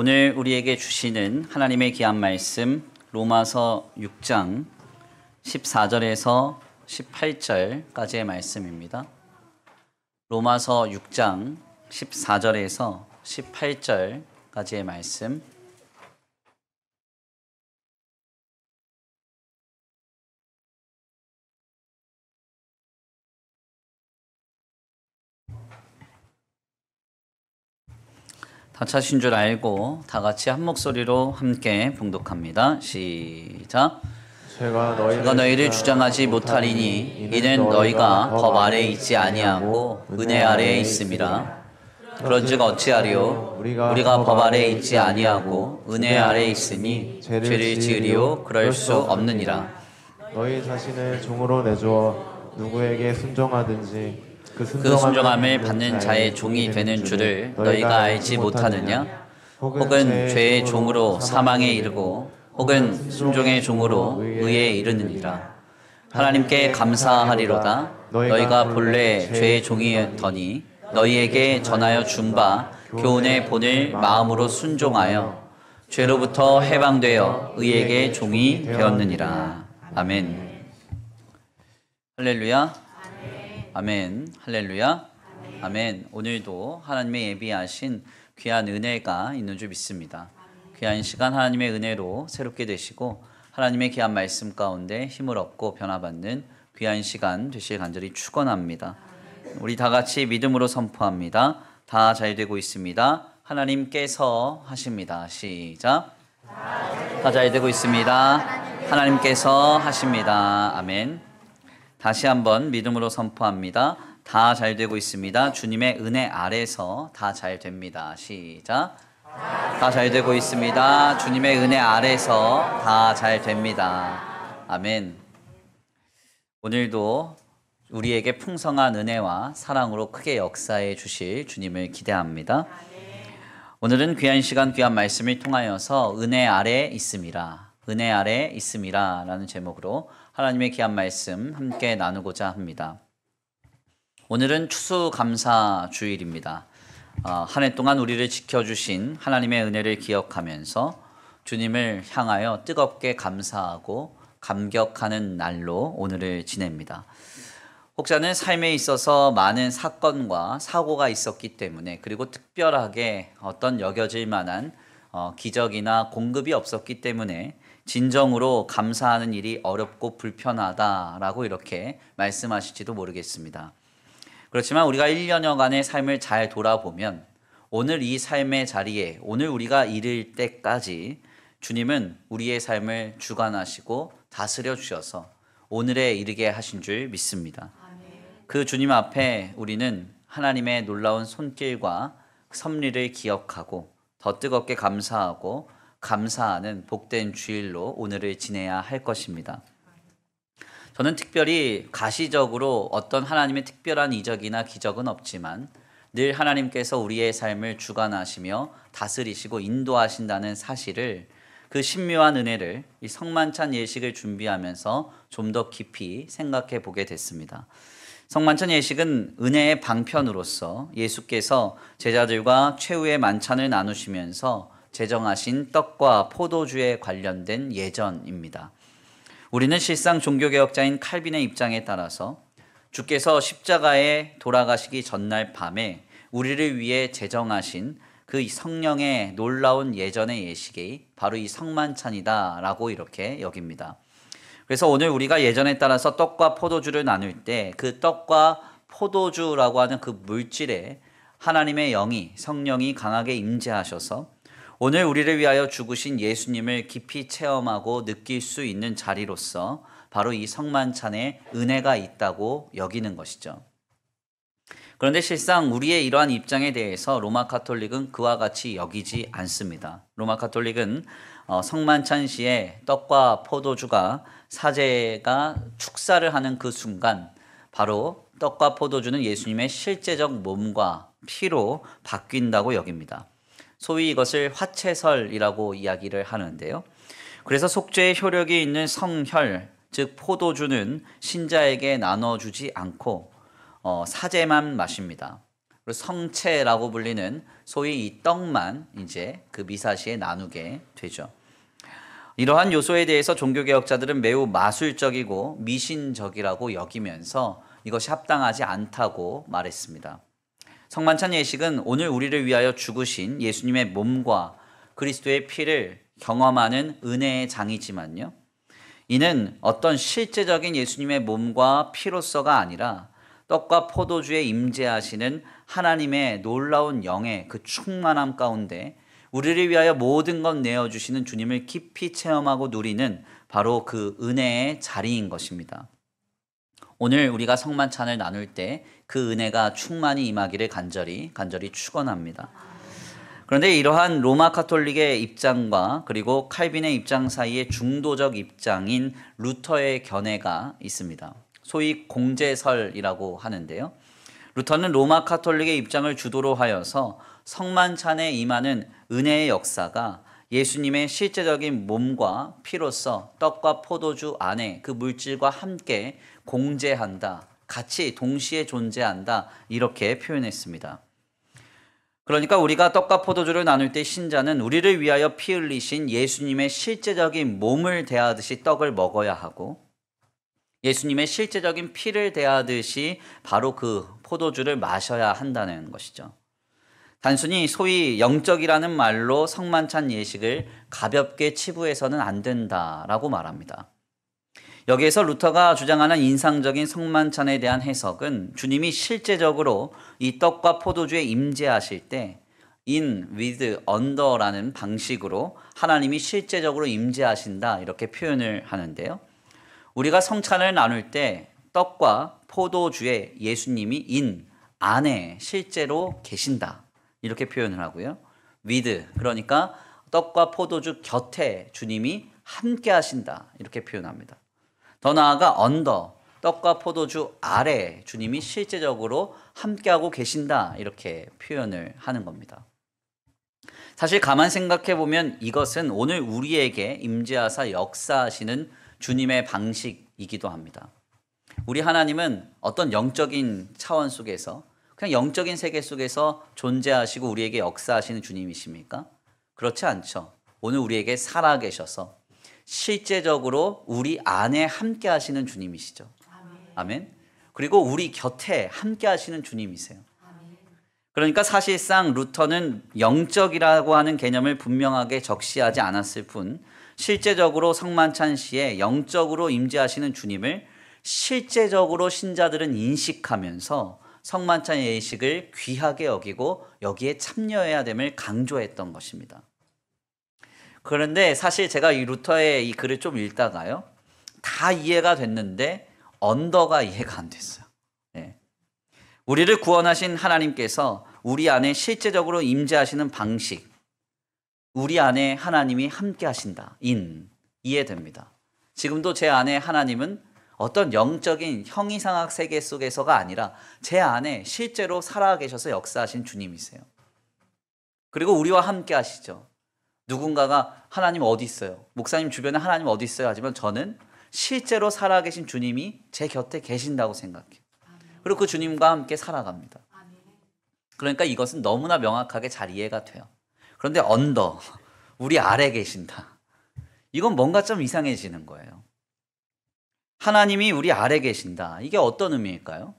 오늘 우리에게 주시는 하나님의 귀한 말씀 로마서 6장 14절에서 18절까지의 말씀입니다. 로마서 6장 14절에서 18절까지의 말씀. 다 찾으신 줄 알고 다 같이 한 목소리로 함께 봉독합니다. 시작. 제가 너희를 주장하지 못하리니 이는 너희가 법 아래에 있지 아니하고 은혜 아래에 있음이라. 그런즉 어찌하리요? 우리가 법 아래에 있지 아니하고 은혜 아래에 있으니 죄를 지으리요? 그럴 수 없느니라. 너희 자신을 종으로 내주어 누구에게 순종하든지 그 순종함을 받는 자의 종이 되는 줄을 너희가 알지 못하느냐? 혹은 죄의 종으로 사망에 이르고 혹은 순종의 종으로 의에 이르느니라. 하나님께 감사하리로다. 너희가 본래 죄의 종이더니 너희에게 전하여 준 바 교훈의 본을 마음으로 순종하여 죄로부터 해방되어 의에게 종이 되었느니라. 아멘. 할렐루야. 아멘. 할렐루야. 아멘. 오늘도 하나님의 예비하신 귀한 은혜가 있는 줄 믿습니다. 귀한 시간 하나님의 은혜로 새롭게 되시고 하나님의 귀한 말씀 가운데 힘을 얻고 변화받는 귀한 시간 되실 간절히 축원합니다. 우리 다 같이 믿음으로 선포합니다. 다 잘 되고 있습니다. 하나님께서 하십니다. 시작. 다 잘 되고 있습니다. 하나님께서 하십니다. 아멘. 다시 한번 믿음으로 선포합니다. 다 잘 되고 있습니다. 주님의 은혜 아래서 다 잘 됩니다. 시작. 다 잘 되고 있습니다. 주님의 은혜 아래서 다 잘 됩니다. 아멘. 오늘도 우리에게 풍성한 은혜와 사랑으로 크게 역사해 주실 주님을 기대합니다. 오늘은 귀한 시간 귀한 말씀을 통하여서 은혜 아래 있음이라, 은혜 아래 있음이라 라는 제목으로 하나님의 귀한 말씀 함께 나누고자 합니다. 오늘은 추수감사주일입니다. 한 해 동안 우리를 지켜주신 하나님의 은혜를 기억하면서 주님을 향하여 뜨겁게 감사하고 감격하는 날로 오늘을 지냅니다. 혹자는 삶에 있어서 많은 사건과 사고가 있었기 때문에, 그리고 특별하게 어떤 여겨질 만한 기적이나 공급이 없었기 때문에 진정으로 감사하는 일이 어렵고 불편하다라고 이렇게 말씀하실지도 모르겠습니다. 그렇지만 우리가 1년여간의 삶을 잘 돌아보면 오늘 이 삶의 자리에, 오늘 우리가 이를 때까지 주님은 우리의 삶을 주관하시고 다스려 주셔서 오늘에 이르게 하신 줄 믿습니다. 그 주님 앞에 우리는 하나님의 놀라운 손길과 섭리를 기억하고 더 뜨겁게 감사하고 감사하는 복된 주일로 오늘을 지내야 할 것입니다. 저는 특별히 가시적으로 어떤 하나님의 특별한 이적이나 기적은 없지만 늘 하나님께서 우리의 삶을 주관하시며 다스리시고 인도하신다는 사실을, 그 신묘한 은혜를 이 성만찬 예식을 준비하면서 좀 더 깊이 생각해 보게 됐습니다. 성만찬 예식은 은혜의 방편으로서 예수께서 제자들과 최후의 만찬을 나누시면서 제정하신 떡과 포도주에 관련된 예전입니다. 우리는 실상 종교개혁자인 칼빈의 입장에 따라서 주께서 십자가에 돌아가시기 전날 밤에 우리를 위해 제정하신 그 성령의 놀라운 예전의 예식이 바로 이 성만찬이다 라고 이렇게 여깁니다. 그래서 오늘 우리가 예전에 따라서 떡과 포도주를 나눌 때 그 떡과 포도주라고 하는 그 물질에 하나님의 영이, 성령이 강하게 임재하셔서 오늘 우리를 위하여 죽으신 예수님을 깊이 체험하고 느낄 수 있는 자리로서 바로 이 성만찬에 은혜가 있다고 여기는 것이죠. 그런데 실상 우리의 이러한 입장에 대해서 로마 가톨릭은 그와 같이 여기지 않습니다. 로마 가톨릭은 성만찬 시에 떡과 포도주가 사제가 축사를 하는 그 순간 바로 떡과 포도주는 예수님의 실제적 몸과 피로 바뀐다고 여깁니다. 소위 이것을 화채설이라고 이야기를 하는데요. 그래서 속죄의 효력이 있는 성혈, 즉 포도주는 신자에게 나눠주지 않고 사제만 마십니다. 그리고 성체라고 불리는 소위 이 떡만 이제 그 미사시에 나누게 되죠. 이러한 요소에 대해서 종교개혁자들은 매우 마술적이고 미신적이라고 여기면서 이것이 합당하지 않다고 말했습니다. 성만찬 예식은 오늘 우리를 위하여 죽으신 예수님의 몸과 그리스도의 피를 경험하는 은혜의 장이지만요. 이는 어떤 실제적인 예수님의 몸과 피로서가 아니라 떡과 포도주에 임재하시는 하나님의 놀라운 영의 그 충만함 가운데 우리를 위하여 모든 것 내어주시는 주님을 깊이 체험하고 누리는 바로 그 은혜의 자리인 것입니다. 오늘 우리가 성만찬을 나눌 때 그 은혜가 충만히 임하기를 간절히 축원합니다. 그런데 이러한 로마 카톨릭의 입장과 그리고 칼빈의 입장 사이에 중도적 입장인 루터의 견해가 있습니다. 소위 공제설이라고 하는데요. 루터는 로마 카톨릭의 입장을 주도로 하여서 성만찬에 임하는 은혜의 역사가 예수님의 실제적인 몸과 피로서 떡과 포도주 안에 그 물질과 함께 공제한다, 같이 동시에 존재한다, 이렇게 표현했습니다. 그러니까 우리가 떡과 포도주를 나눌 때 신자는 우리를 위하여 피 흘리신 예수님의 실제적인 몸을 대하듯이 떡을 먹어야 하고 예수님의 실제적인 피를 대하듯이 바로 그 포도주를 마셔야 한다는 것이죠. 단순히 소위 영적이라는 말로 성만찬 예식을 가볍게 치부해서는 안 된다라고 말합니다. 여기에서 루터가 주장하는 인상적인 성만찬에 대한 해석은 주님이 실제적으로 이 떡과 포도주에 임재하실 때 in, with, under라는 방식으로 하나님이 실제적으로 임재하신다 이렇게 표현을 하는데요. 우리가 성찬을 나눌 때 떡과 포도주에 예수님이 in, 안에 실제로 계신다 이렇게 표현을 하고요. with, 그러니까 떡과 포도주 곁에 주님이 함께 하신다 이렇게 표현합니다. 더 나아가 under, 떡과 포도주 아래 주님이 실제적으로 함께하고 계신다 이렇게 표현을 하는 겁니다. 사실 가만 생각해 보면 이것은 오늘 우리에게 임재하사 역사하시는 주님의 방식이기도 합니다. 우리 하나님은 어떤 영적인 차원 속에서 그냥 영적인 세계 속에서 존재하시고 우리에게 역사하시는 주님이십니까? 그렇지 않죠. 오늘 우리에게 살아계셔서 실제적으로 우리 안에 함께 하시는 주님이시죠. 아멘. 그리고 우리 곁에 함께 하시는 주님이세요. 그러니까 사실상 루터는 영적이라고 하는 개념을 분명하게 적시하지 않았을 뿐 실제적으로 성만찬 시에 영적으로 임재하시는 주님을 실제적으로 신자들은 인식하면서 성만찬 예식을 귀하게 여기고 여기에 참여해야 됨을 강조했던 것입니다. 그런데 사실 제가 이 루터의 이 글을 좀 읽다가요, 다 이해가 됐는데 언더가 이해가 안 됐어요. 네. 우리를 구원하신 하나님께서 우리 안에 실제적으로 임재하시는 방식, 우리 안에 하나님이 함께 하신다. 이해됩니다. 지금도 제 안에 하나님은 어떤 영적인 형이상학 세계 속에서가 아니라 제 안에 실제로 살아계셔서 역사하신 주님이세요. 그리고 우리와 함께 하시죠. 누군가가 하나님 어디 있어요? 목사님 주변에 하나님 어디 있어요? 하지만 저는 실제로 살아계신 주님이 제 곁에 계신다고 생각해요. 그리고 그 주님과 함께 살아갑니다. 그러니까 이것은 너무나 명확하게 잘 이해가 돼요. 그런데 언더, 우리 아래 계신다. 이건 뭔가 좀 이상해지는 거예요. 하나님이 우리 아래 계신다. 이게 어떤 의미일까요?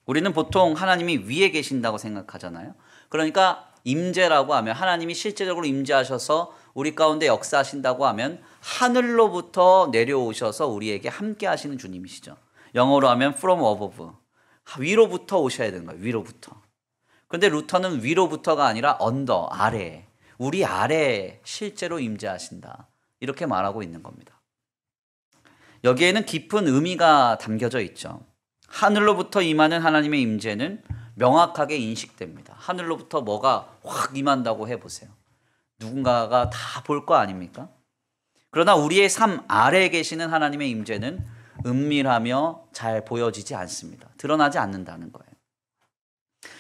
우리는 보통 하나님이 위에 계신다고 생각하잖아요. 그러니까 임재라고 하면 하나님이 실제적으로 임재하셔서 우리 가운데 역사하신다고 하면 하늘로부터 내려오셔서 우리에게 함께 하시는 주님이시죠. 영어로 하면 from above, 위로부터 오셔야 되는 거예요. 위로부터. 그런데 루터는 위로부터가 아니라 under, 아래, 우리 아래에 실제로 임재하신다 이렇게 말하고 있는 겁니다. 여기에는 깊은 의미가 담겨져 있죠. 하늘로부터 임하는 하나님의 임재는 명확하게 인식됩니다. 하늘로부터 뭐가 확 임한다고 해보세요. 누군가가 다 볼 거 아닙니까? 그러나 우리의 삶 아래에 계시는 하나님의 임재는 은밀하며 잘 보여지지 않습니다. 드러나지 않는다는 거예요.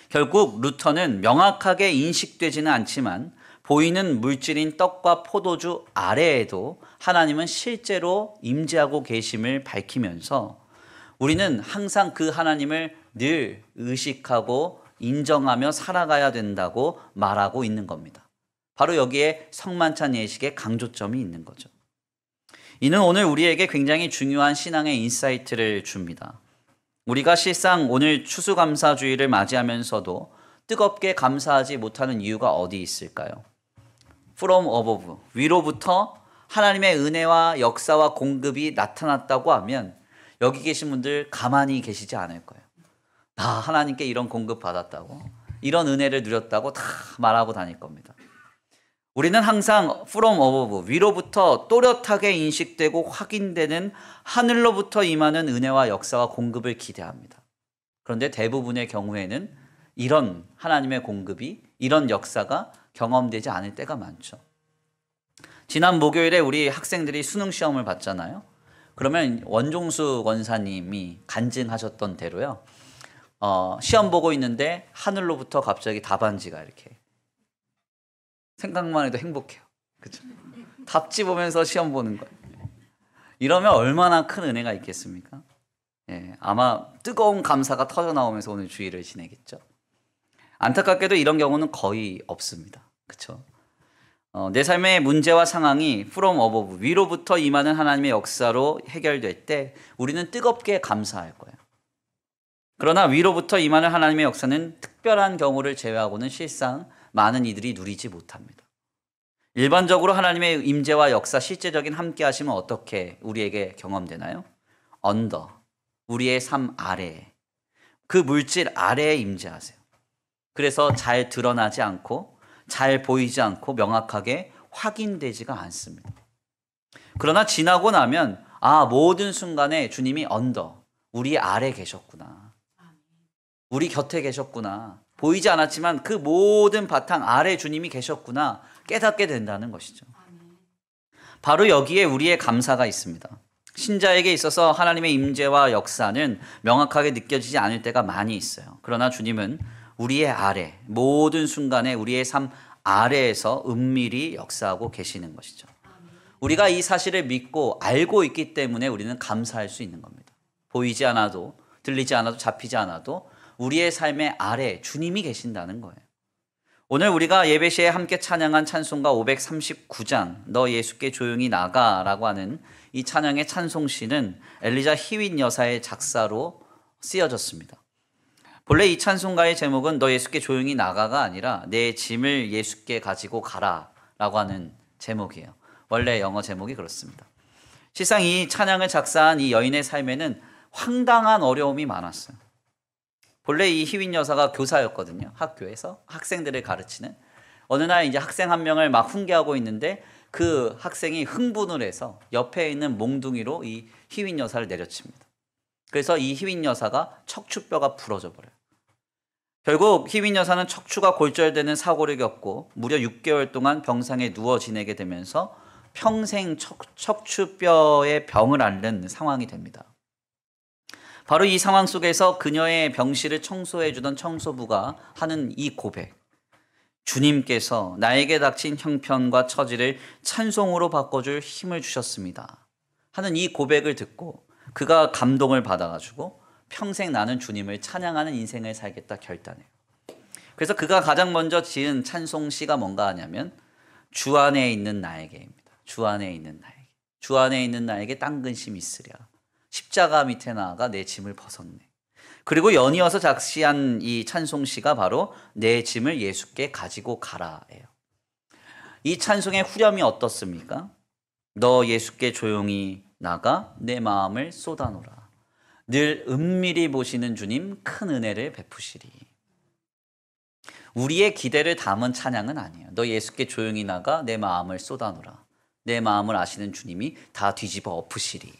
결국 루터는 명확하게 인식되지는 않지만 보이는 물질인 떡과 포도주 아래에도 하나님은 실제로 임재하고 계심을 밝히면서 우리는 항상 그 하나님을 늘 의식하고 인정하며 살아가야 된다고 말하고 있는 겁니다. 바로 여기에 성만찬 예식의 강조점이 있는 거죠. 이는 오늘 우리에게 굉장히 중요한 신앙의 인사이트를 줍니다. 우리가 실상 오늘 추수감사주의를 맞이하면서도 뜨겁게 감사하지 못하는 이유가 어디 있을까요? From above, 위로부터 하나님의 은혜와 역사와 공급이 나타났다고 하면 여기 계신 분들 가만히 계시지 않을 거예요. 나 하나님께 이런 공급 받았다고, 이런 은혜를 누렸다고 다 말하고 다닐 겁니다. 우리는 항상 from above, 위로부터 또렷하게 인식되고 확인되는 하늘로부터 임하는 은혜와 역사와 공급을 기대합니다. 그런데 대부분의 경우에는 이런 하나님의 공급이, 이런 역사가 경험되지 않을 때가 많죠. 지난 목요일에 우리 학생들이 수능 시험을 봤잖아요. 그러면 원종수 원사님이 간증하셨던 대로요. 시험 보고 있는데 하늘로부터 갑자기 답안지가 이렇게, 생각만 해도 행복해요. 그렇죠? 답지 보면서 시험 보는 거예요. 이러면 얼마나 큰 은혜가 있겠습니까? 예, 아마 뜨거운 감사가 터져 나오면서 오늘 주일을 지내겠죠. 안타깝게도 이런 경우는 거의 없습니다. 그렇죠? 내 삶의 문제와 상황이 from above, 위로부터 임하는 하나님의 역사로 해결될 때 우리는 뜨겁게 감사할 거예요. 그러나 위로부터 임하는 하나님의 역사는 특별한 경우를 제외하고는 실상 많은 이들이 누리지 못합니다. 일반적으로 하나님의 임재와 역사, 실제적인 함께 하심은 어떻게 우리에게 경험되나요? 언더, 우리의 삶 아래에, 그 물질 아래에 임재하세요. 그래서 잘 드러나지 않고 잘 보이지 않고 명확하게 확인되지가 않습니다. 그러나 지나고 나면 모든 순간에 주님이 언더, 우리 아래 계셨구나. 우리 곁에 계셨구나. 보이지 않았지만 그 모든 바탕 아래 주님이 계셨구나 깨닫게 된다는 것이죠. 바로 여기에 우리의 감사가 있습니다. 신자에게 있어서 하나님의 임재와 역사는 명확하게 느껴지지 않을 때가 많이 있어요. 그러나 주님은 우리의 아래, 모든 순간에 우리의 삶 아래에서 은밀히 역사하고 계시는 것이죠. 우리가 이 사실을 믿고 알고 있기 때문에 우리는 감사할 수 있는 겁니다. 보이지 않아도, 들리지 않아도, 잡히지 않아도 우리의 삶의 아래 주님이 계신다는 거예요. 오늘 우리가 예배 시에 함께 찬양한 찬송가 539장 너 예수께 조용히 나가라고 하는 이 찬양의 찬송시는 엘리자 히윗 여사의 작사로 쓰여졌습니다. 본래 이 찬송가의 제목은 너 예수께 조용히 나가가 아니라 내 짐을 예수께 가지고 가라라고 하는 제목이에요. 원래 영어 제목이 그렇습니다. 실상 이 찬양을 작사한 이 여인의 삶에는 황당한 어려움이 많았어요. 본래 이 희윈 여사가 교사였거든요. 학교에서 학생들을 가르치는. 어느 날 이제 학생 한 명을 막 훈계하고 있는데 그 학생이 흥분을 해서 옆에 있는 몽둥이로 이 희윈 여사를 내려칩니다. 그래서 이 희윈 여사가 척추뼈가 부러져 버려요. 결국 희윈 여사는 척추가 골절되는 사고를 겪고 무려 6개월 동안 병상에 누워 지내게 되면서 평생 척추뼈의 병을 앓는 상황이 됩니다. 바로 이 상황 속에서 그녀의 병실을 청소해 주던 청소부가 하는 이 고백, 주님께서 나에게 닥친 형편과 처지를 찬송으로 바꿔줄 힘을 주셨습니다 하는 이 고백을 듣고 그가 감동을 받아가지고 평생 나는 주님을 찬양하는 인생을 살겠다 결단해요. 그래서 그가 가장 먼저 지은 찬송시가 뭔가 하냐면 주 안에 있는 나에게입니다. 주 안에 있는 나에게, 주 안에 있는 나에게 딴 근심 있으랴, 십자가 밑에 나아가 내 짐을 벗었네. 그리고 연이어서 작시한 이 찬송시가 바로 내 짐을 예수께 가지고 가라예요. 이 찬송의 후렴이 어떻습니까? 너 예수께 조용히 나가 내 마음을 쏟아놓으라. 늘 은밀히 보시는 주님 큰 은혜를 베푸시리. 우리의 기대를 담은 찬양은 아니에요. 너 예수께 조용히 나가 내 마음을 쏟아놓으라. 내 마음을 아시는 주님이 다 뒤집어 엎으시리.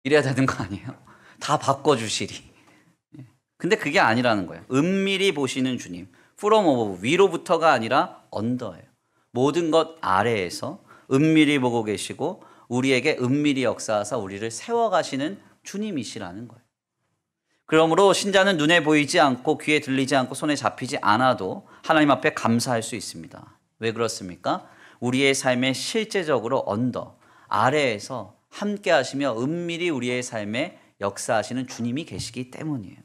이래야 되는 거 아니에요? 다 바꿔주시리. 근데 그게 아니라는 거예요. 은밀히 보시는 주님. from above, 위로부터가 아니라 언더예요. 모든 것 아래에서 은밀히 보고 계시고 우리에게 은밀히 역사하사 우리를 세워가시는 주님이시라는 거예요. 그러므로 신자는 눈에 보이지 않고 귀에 들리지 않고 손에 잡히지 않아도 하나님 앞에 감사할 수 있습니다. 왜 그렇습니까? 우리의 삶에 실제적으로 언더, 아래에서 함께 하시며 은밀히 우리의 삶에 역사하시는 주님이 계시기 때문이에요.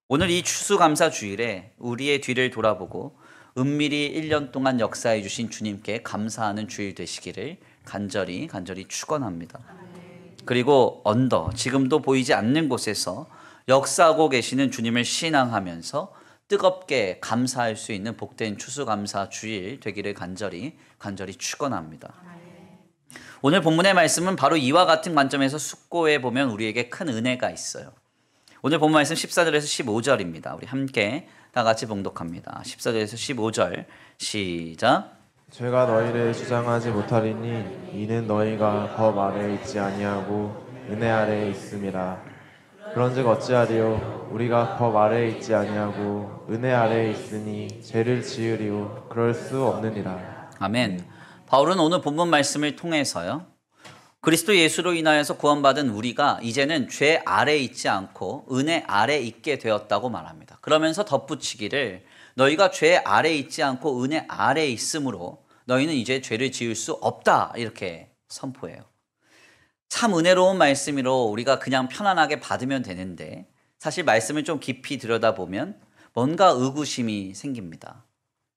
오늘 이 추수감사 주일에 우리의 뒤를 돌아보고 은밀히 1년 동안 역사해 주신 주님께 감사하는 주일 되시기를 간절히 축원합니다. 그리고 지금도 보이지 않는 곳에서 역사하고 계시는 주님을 신앙하면서 뜨겁게 감사할 수 있는 복된 추수감사 주일 되기를 간절히 축원합니다. 오늘 본문의 말씀은 바로 이와 같은 관점에서 숙고해 보면 우리에게 큰 은혜가 있어요. 오늘 본문 말씀 14절에서 15절입니다. 우리 함께 다 같이 봉독합니다. 14절에서 15절 시작. 죄가 너희를 주장하지 못하리니 이는 너희가 법 아래에 있지 아니하고 은혜 아래에 있음이라. 그런즉 어찌하리요? 우리가 법 아래에 있지 아니하고 은혜 아래에 있으니 죄를 지으리요? 그럴 수 없느니라. 아멘. 바울은 오늘 본문 말씀을 통해서요, 그리스도 예수로 인하여서 구원받은 우리가 이제는 죄 아래에 있지 않고 은혜 아래에 있게 되었다고 말합니다. 그러면서 덧붙이기를 너희가 죄 아래에 있지 않고 은혜 아래에 있으므로 너희는 이제 죄를 지을 수 없다, 이렇게 선포해요. 참 은혜로운 말씀으로 우리가 그냥 편안하게 받으면 되는데 사실 말씀을 좀 깊이 들여다보면 뭔가 의구심이 생깁니다.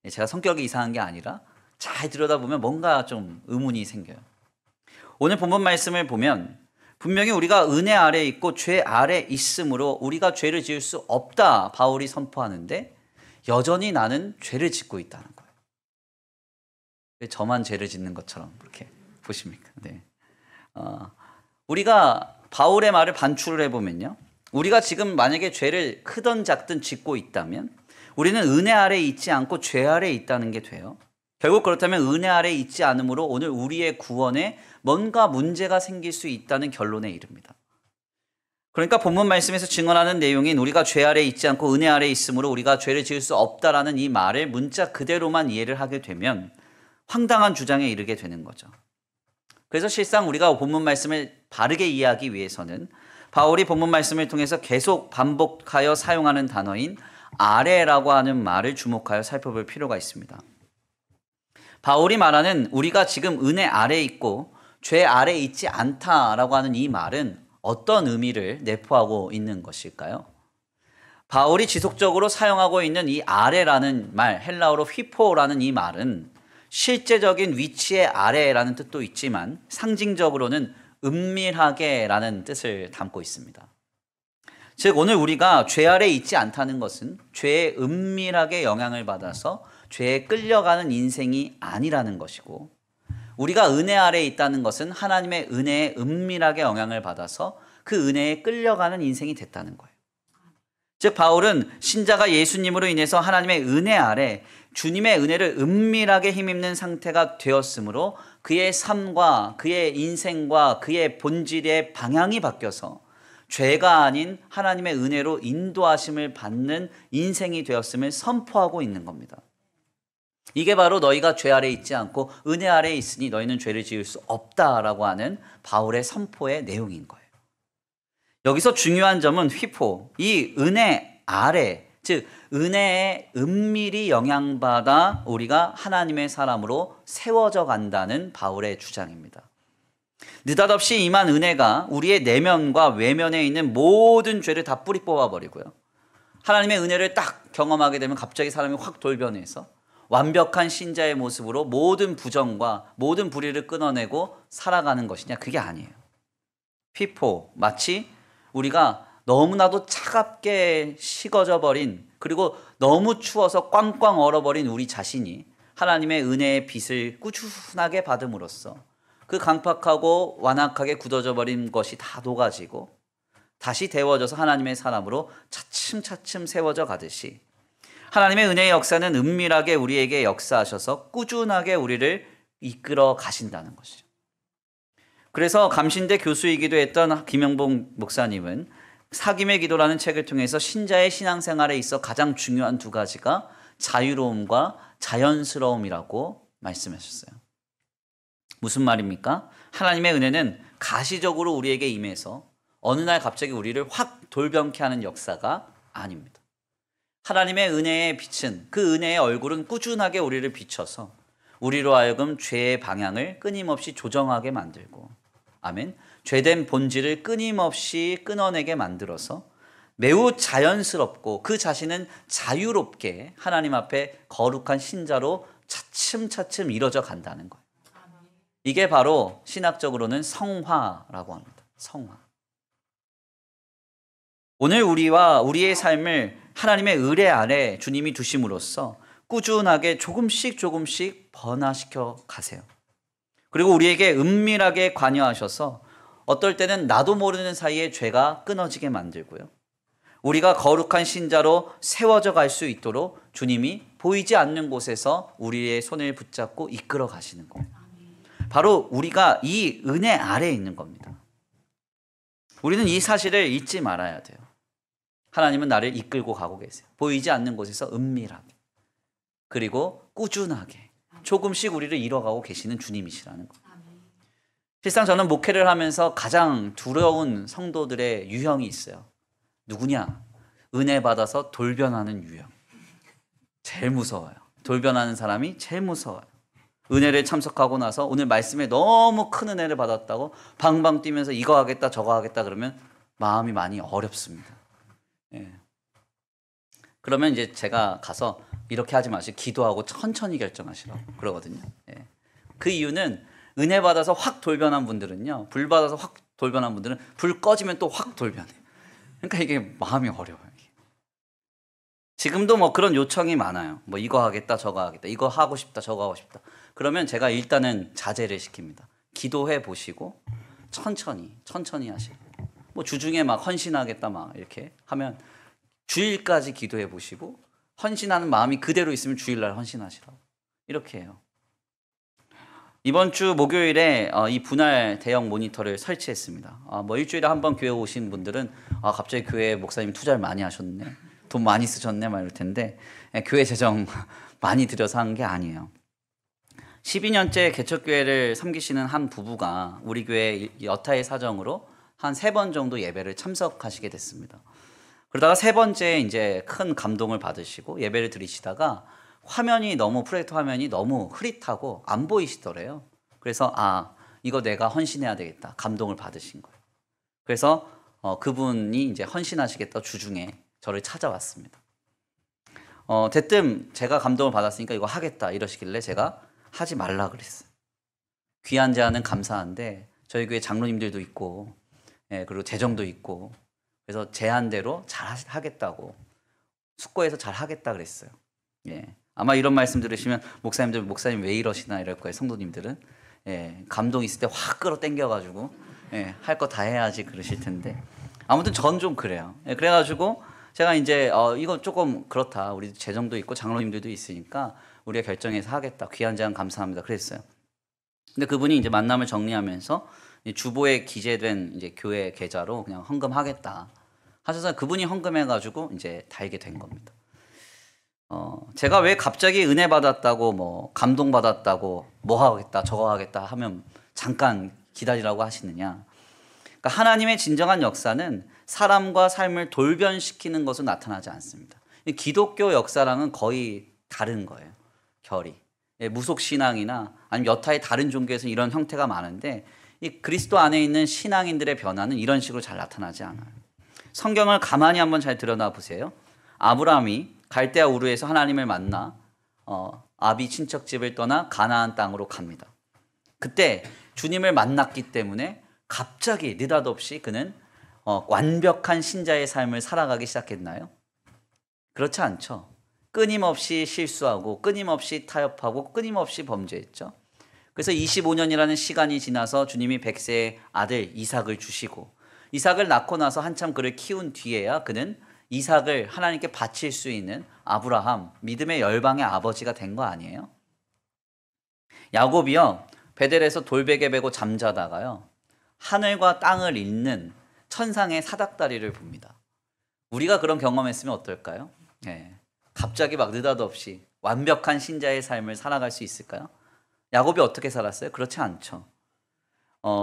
제가 성격이 이상한 게 아니라 잘 들여다보면 뭔가 좀 의문이 생겨요. 오늘 본문 말씀을 보면 분명히 우리가 은혜 아래에 있고 죄 아래에 있으므로 우리가 죄를 지을 수 없다, 바울이 선포하는데 여전히 나는 죄를 짓고 있다는 거예요. 저만 죄를 짓는 것처럼 그렇게 보십니까? 네. 우리가 바울의 말을 반출을 해보면요, 우리가 지금 만약에 죄를 크든 작든 짓고 있다면 우리는 은혜 아래에 있지 않고 죄 아래에 있다는 게 돼요. 결국 그렇다면 은혜 아래에 있지 않으므로 오늘 우리의 구원에 뭔가 문제가 생길 수 있다는 결론에 이릅니다. 그러니까 본문 말씀에서 증언하는 내용인 우리가 죄 아래에 있지 않고 은혜 아래에 있으므로 우리가 죄를 지을 수 없다라는 이 말을 문자 그대로만 이해를 하게 되면 황당한 주장에 이르게 되는 거죠. 그래서 실상 우리가 본문 말씀을 바르게 이해하기 위해서는 바울이 본문 말씀을 통해서 계속 반복하여 사용하는 단어인 아래라고 하는 말을 주목하여 살펴볼 필요가 있습니다. 바울이 말하는 우리가 지금 은혜 아래에 있고 죄 아래에 있지 않다라고 하는 이 말은 어떤 의미를 내포하고 있는 것일까요? 바울이 지속적으로 사용하고 있는 이 아래라는 말, 헬라어로 휘포라는 이 말은 실제적인 위치의 아래라는 뜻도 있지만 상징적으로는 은밀하게라는 뜻을 담고 있습니다. 즉 오늘 우리가 죄 아래에 있지 않다는 것은 죄에 은밀하게 영향을 받아서 죄에 끌려가는 인생이 아니라는 것이고, 우리가 은혜 아래에 있다는 것은 하나님의 은혜에 은밀하게 영향을 받아서 그 은혜에 끌려가는 인생이 됐다는 거예요. 즉 바울은 신자가 예수님으로 인해서 하나님의 은혜 아래 주님의 은혜를 은밀하게 힘입는 상태가 되었으므로 그의 삶과 그의 인생과 그의 본질의 방향이 바뀌어서 죄가 아닌 하나님의 은혜로 인도하심을 받는 인생이 되었음을 선포하고 있는 겁니다. 이게 바로 너희가 죄 아래에 있지 않고 은혜 아래에 있으니 너희는 죄를 지을 수 없다라고 하는 바울의 선포의 내용인 거예요. 여기서 중요한 점은 휘포, 이 은혜 아래, 즉 은혜에 은밀히 영향받아 우리가 하나님의 사람으로 세워져 간다는 바울의 주장입니다. 느닷없이 임한 은혜가 우리의 내면과 외면에 있는 모든 죄를 다 뿌리 뽑아버리고요, 하나님의 은혜를 딱 경험하게 되면 갑자기 사람이 확 돌변해서 완벽한 신자의 모습으로 모든 부정과 모든 불의를 끊어내고 살아가는 것이냐? 그게 아니에요. 휘포, 마치 우리가 너무나도 차갑게 식어져 버린, 그리고 너무 추워서 꽝꽝 얼어버린 우리 자신이 하나님의 은혜의 빛을 꾸준하게 받음으로써 그 강팍하고 완악하게 굳어져 버린 것이 다 녹아지고 다시 데워져서 하나님의 사람으로 차츰차츰 세워져 가듯이 하나님의 은혜의 역사는 은밀하게 우리에게 역사하셔서 꾸준하게 우리를 이끌어 가신다는 것이죠. 그래서 감신대 교수이기도 했던 김영봉 목사님은 사귐의 기도라는 책을 통해서 신자의 신앙생활에 있어 가장 중요한 두 가지가 자유로움과 자연스러움이라고 말씀하셨어요. 무슨 말입니까? 하나님의 은혜는 가시적으로 우리에게 임해서 어느 날 갑자기 우리를 확 돌변케 하는 역사가 아닙니다. 하나님의 은혜의 빛은, 그 은혜의 얼굴은 꾸준하게 우리를 비춰서 우리로 하여금 죄의 방향을 끊임없이 조정하게 만들고, 아멘, 죄된 본질을 끊임없이 끊어내게 만들어서 매우 자연스럽고 그 자신은 자유롭게 하나님 앞에 거룩한 신자로 차츰차츰 이뤄져 간다는 거예요. 이게 바로 신학적으로는 성화라고 합니다. 성화. 오늘 우리와 우리의 삶을 하나님의 의뢰 아래 주님이 두심으로써 꾸준하게 조금씩 변화시켜 가세요. 그리고 우리에게 은밀하게 관여하셔서 어떨 때는 나도 모르는 사이에 죄가 끊어지게 만들고요. 우리가 거룩한 신자로 세워져 갈 수 있도록 주님이 보이지 않는 곳에서 우리의 손을 붙잡고 이끌어 가시는 거예요. 바로 우리가 이 은혜 아래에 있는 겁니다. 우리는 이 사실을 잊지 말아야 돼요. 하나님은 나를 이끌고 가고 계세요. 보이지 않는 곳에서 은밀하게, 그리고 꾸준하게 조금씩 우리를 이뤄가고 계시는 주님이시라는 거예요. 실상 저는 목회를 하면서 가장 두려운 성도들의 유형이 있어요. 누구냐? 은혜 받아서 돌변하는 유형. 제일 무서워요. 돌변하는 사람이 제일 무서워요. 은혜를 참석하고 나서 오늘 말씀에 너무 큰 은혜를 받았다고 방방 뛰면서 이거 하겠다 저거 하겠다 그러면 마음이 많이 어렵습니다. 예. 그러면 이제 제가 가서 이렇게 하지 마시고 기도하고 천천히 결정하시라고 그러거든요. 예. 그 이유는 은혜 받아서 확 돌변한 분들은요, 불 받아서 확 돌변한 분들은 불 꺼지면 또 확 돌변해요. 그러니까 이게 마음이 어려워요. 지금도 뭐 그런 요청이 많아요. 뭐 이거 하겠다 저거 하겠다, 이거 하고 싶다 저거 하고 싶다. 그러면 제가 일단은 자제를 시킵니다. 기도해 보시고 천천히 하시고, 뭐 주중에 막 헌신하겠다 막 이렇게 하면 주일까지 기도해 보시고 헌신하는 마음이 그대로 있으면 주일날 헌신하시라고 이렇게 해요. 이번 주 목요일에 이 분할 대형 모니터를 설치했습니다. 뭐 일주일에 한 번 교회 오신 분들은 갑자기 교회 목사님 투자를 많이 하셨네, 돈 많이 쓰셨네 막 이럴 텐데, 교회 재정 많이 들여서 한 게 아니에요. 12년째 개척교회를 섬기시는 한 부부가 우리 교회 여타의 사정으로 한 3번 정도 예배를 참석하시게 됐습니다. 그러다가 3번째 이제 큰 감동을 받으시고 예배를 드리시다가 화면이 너무, 프로젝터 화면이 너무 흐릿하고 안 보이시더래요. 그래서 이거 내가 헌신해야 되겠다, 감동을 받으신 거예요. 그래서 그분이 이제 헌신하시겠다 주중에 저를 찾아왔습니다. 대뜸 제가 감동을 받았으니까 이거 하겠다 이러시길래 제가 하지 말라 그랬어요. 귀한 제안은 감사한데 저희 교회 장로님들도 있고, 그리고 재정도 있고, 그래서 제안대로 잘 하겠다고, 숙고해서 잘 하겠다 그랬어요. 아마 이런 말씀 들으시면 목사님 왜 이러시나 이럴 거예요. 성도님들은 감동 있을 때 확 끌어당겨가지고 할 거 다 해야지 그러실 텐데, 아무튼 전 좀 그래요. 그래가지고 제가 이제 이거 조금 그렇다, 우리 재정도 있고 장로님들도 있으니까 우리가 결정해서 하겠다, 귀한 제안 감사합니다 그랬어요. 근데 그분이 이제 만남을 정리하면서 주보에 기재된 이제 교회 계좌로 그냥 헌금하겠다 하셔서 그분이 헌금해가지고 이제 달게 된 겁니다. 제가 왜 갑자기 은혜 받았다고, 뭐 감동 받았다고, 뭐 하겠다 저거 하겠다 하면 잠깐 기다리라고 하시느냐? 그러니까 하나님의 진정한 역사는 사람과 삶을 돌변시키는 것으로 나타나지 않습니다. 기독교 역사랑은 거의 다른 거예요. 결이. 무속 신앙이나 아니면 여타의 다른 종교에서 이런 형태가 많은데, 이 그리스도 안에 있는 신앙인들의 변화는 이런 식으로 잘 나타나지 않아요. 성경을 가만히 한번 잘 들여다 보세요. 아브라함이 갈대아 우르에서 하나님을 만나 아비 친척집을 떠나 가나안 땅으로 갑니다. 그때 주님을 만났기 때문에 갑자기 느닷없이 그는 완벽한 신자의 삶을 살아가기 시작했나요? 그렇지 않죠. 끊임없이 실수하고 끊임없이 타협하고 끊임없이 범죄했죠. 그래서 25년이라는 시간이 지나서 주님이 100세의 아들 이삭을 주시고, 이삭을 낳고 나서 한참 그를 키운 뒤에야 그는 이삭을 하나님께 바칠 수 있는 아브라함, 믿음의 열방의 아버지가 된 거 아니에요? 야곱이요, 베델에서 돌베개 베고 잠자다가요 하늘과 땅을 잇는 천상의 사닥다리를 봅니다. 우리가 그런 경험했으면 어떨까요? 갑자기 막 느닷없이 완벽한 신자의 삶을 살아갈 수 있을까요? 야곱이 어떻게 살았어요? 그렇지 않죠.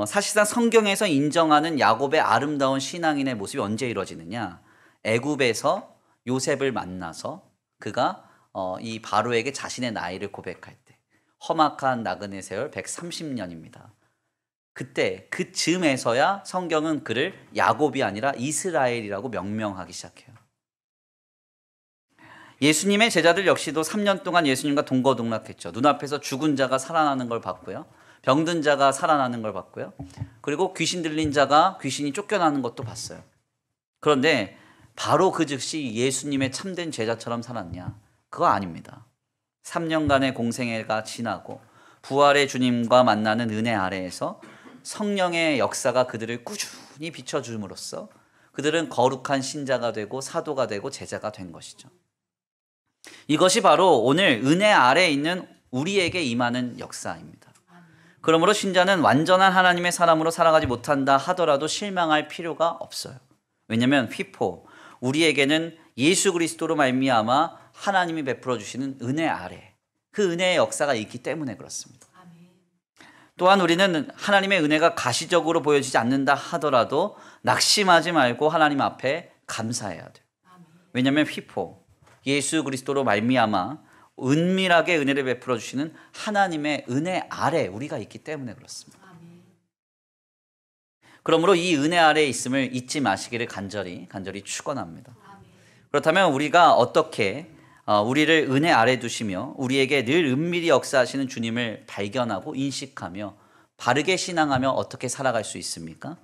사실상 성경에서 인정하는 야곱의 아름다운 신앙인의 모습이 언제 이루어지느냐? 애굽에서 요셉을 만나서 그가 이 바로에게 자신의 나이를 고백할 때, 험악한 나그네 세월 130년입니다. 그때 그 즈음에서야 성경은 그를 야곱이 아니라 이스라엘이라고 명명하기 시작해요. 예수님의 제자들 역시도 3년 동안 예수님과 동거동락했죠. 눈앞에서 죽은 자가 살아나는 걸 봤고요. 병든 자가 살아나는 걸 봤고요. 그리고 귀신 들린 자가 귀신이 쫓겨나는 것도 봤어요. 그런데 바로 그 즉시 예수님의 참된 제자처럼 살았냐? 그거 아닙니다. 3년간의 공생애가 지나고 부활의 주님과 만나는 은혜 아래에서 성령의 역사가 그들을 꾸준히 비춰줌으로써 그들은 거룩한 신자가 되고 사도가 되고 제자가 된 것이죠. 이것이 바로 오늘 은혜 아래에 있는 우리에게 임하는 역사입니다. 그러므로 신자는 완전한 하나님의 사람으로 살아가지 못한다 하더라도 실망할 필요가 없어요. 왜냐하면 휘포, 우리에게는 예수 그리스도로 말미암아 하나님이 베풀어 주시는 은혜 아래 그 은혜의 역사가 있기 때문에 그렇습니다. 또한 우리는 하나님의 은혜가 가시적으로 보여지지 않는다 하더라도 낙심하지 말고 하나님 앞에 감사해야 돼요. 왜냐하면 휘포, 예수 그리스도로 말미암아 은밀하게 은혜를 베풀어 주시는 하나님의 은혜 아래 우리가 있기 때문에 그렇습니다. 그러므로 이 은혜 아래에 있음을 잊지 마시기를 간절히 축원합니다. 그렇다면 우리가 어떻게 우리를 은혜 아래 두시며 우리에게 늘 은밀히 역사하시는 주님을 발견하고 인식하며 바르게 신앙하며 어떻게 살아갈 수 있습니까?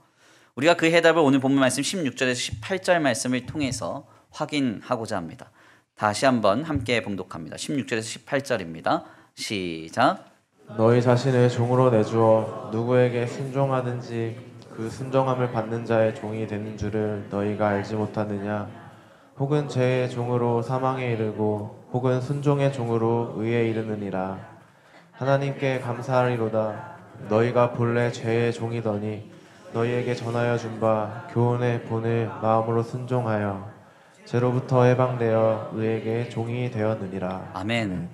우리가 그 해답을 오늘 본문 말씀 16절에서 18절 말씀을 통해서 확인하고자 합니다. 다시 한번 함께 봉독합니다. 16절에서 18절입니다. 시작. 너희 자신을 종으로 내주어 누구에게 순종하든지 그 순종함을 받는 자의 종이 되는 줄을 너희가 알지 못하느냐? 혹은 죄의 종으로 사망에 이르고 혹은 순종의 종으로 의에 이르느니라. 하나님께 감사하리로다. 너희가 본래 죄의 종이더니 너희에게 전하여 준 바 교훈의 본을 마음으로 순종하여 죄로부터 해방되어 의에게 종이 되었느니라. 아멘.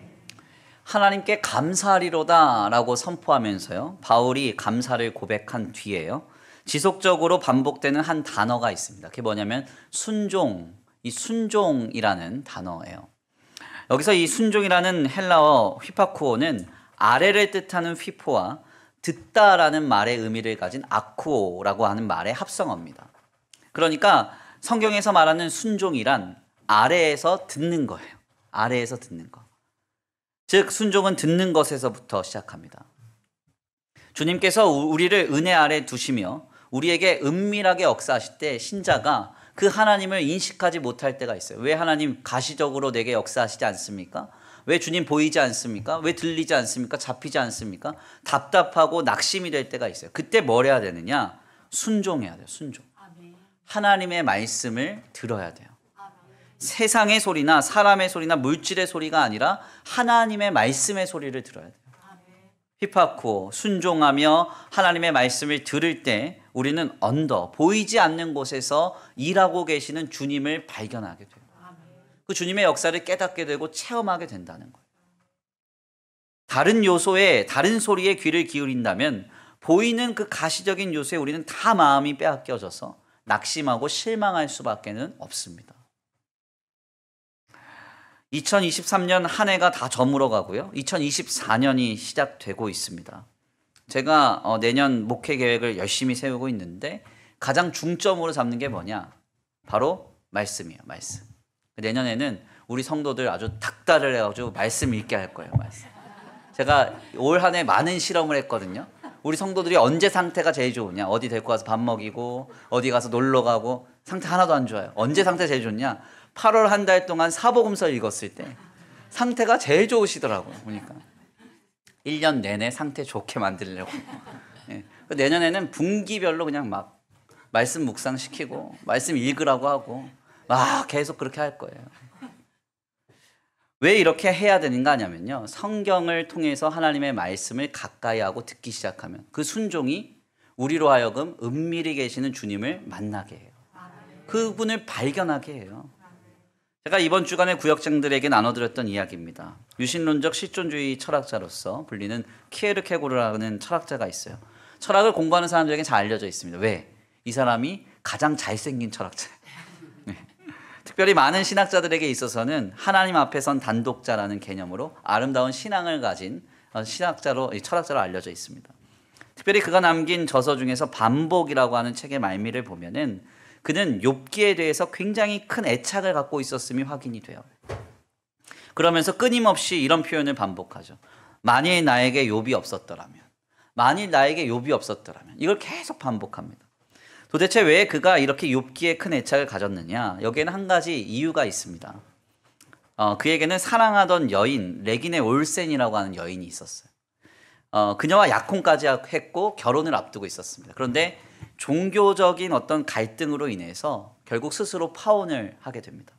하나님께 감사하리로다 라고 선포하면서요, 바울이 감사를 고백한 뒤에요, 지속적으로 반복되는 한 단어가 있습니다. 그게 뭐냐면 순종, 이 순종이라는 단어예요. 여기서 이 순종이라는 헬라어 휘파쿠오는 아래를 뜻하는 휘포와 듣다라는 말의 의미를 가진 아쿠오라고 하는 말의 합성어입니다. 그러니까 성경에서 말하는 순종이란 아래에서 듣는 거예요. 아래에서 듣는 거. 즉 순종은 듣는 것에서부터 시작합니다. 주님께서 우리를 은혜 아래 두시며 우리에게 은밀하게 역사하실 때 신자가 그 하나님을 인식하지 못할 때가 있어요. 왜 하나님 가시적으로 내게 역사하시지 않습니까? 왜 주님 보이지 않습니까? 왜 들리지 않습니까? 잡히지 않습니까? 답답하고 낙심이 될 때가 있어요. 그때 뭘 해야 되느냐? 순종해야 돼요. 순종. 하나님의 말씀을 들어야 돼요. 세상의 소리나 사람의 소리나 물질의 소리가 아니라 하나님의 말씀의 소리를 들어야 돼요. 히파쿠오, 순종하며 하나님의 말씀을 들을 때 우리는 언더, 보이지 않는 곳에서 일하고 계시는 주님을 발견하게 돼요. 그 주님의 역사를 깨닫게 되고 체험하게 된다는 거예요. 다른 요소에, 다른 소리에 귀를 기울인다면 보이는 그 가시적인 요소에 우리는 다 마음이 빼앗겨져서 낙심하고 실망할 수밖에는 없습니다. 2023년 한 해가 다 저물어 가고요. 2024년이 시작되고 있습니다. 제가 내년 목회 계획을 열심히 세우고 있는데 가장 중점으로 잡는 게 뭐냐? 바로 말씀이에요. 말씀. 내년에는 우리 성도들 아주 닥달을 해가지고 말씀 읽게 할 거예요. 말씀. 제가 올 한 해 많은 실험을 했거든요. 우리 성도들이 언제 상태가 제일 좋으냐? 어디 데리고 가서 밥 먹이고 어디 가서 놀러 가고 상태 하나도 안 좋아요. 언제 상태 제일 좋냐? 8월 한 달 동안 사복음서 읽었을 때 상태가 제일 좋으시더라고요. 보니까 1년 내내 상태 좋게 만들려고. 예. 내년에는 분기별로 그냥 막 말씀 묵상시키고 말씀 읽으라고 하고 막 계속 그렇게 할 거예요. 왜 이렇게 해야 되는가 하냐면요, 성경을 통해서 하나님의 말씀을 가까이 하고 듣기 시작하면 그 순종이 우리로 하여금 은밀히 계시는 주님을 만나게 해요. 그분을 발견하게 해요. 제가 이번 주간에 구역장들에게 나눠드렸던 이야기입니다. 유신론적 실존주의 철학자로서 불리는 키에르케고르라는 철학자가 있어요. 철학을 공부하는 사람들에게 잘 알려져 있습니다. 왜? 이 사람이 가장 잘생긴 철학자예요. 네. 특별히 많은 신학자들에게 있어서는 하나님 앞에 선 단독자라는 개념으로 아름다운 신앙을 가진 철학자로 알려져 있습니다. 특별히 그가 남긴 저서 중에서 반복이라고 하는 책의 말미를 보면은 그는 욥기에 대해서 굉장히 큰 애착을 갖고 있었음이 확인이 돼요. 그러면서 끊임없이 이런 표현을 반복하죠. 만일 나에게 욥이 없었더라면, 만일 나에게 욥이 없었더라면, 이걸 계속 반복합니다. 도대체 왜 그가 이렇게 욥기에 큰 애착을 가졌느냐? 여기에는 한 가지 이유가 있습니다. 그에게는 사랑하던 여인 레기네 올센이라고 하는 여인이 있었어요. 그녀와 약혼까지 했고 결혼을 앞두고 있었습니다. 그런데 종교적인 어떤 갈등으로 인해서 결국 스스로 파혼을 하게 됩니다.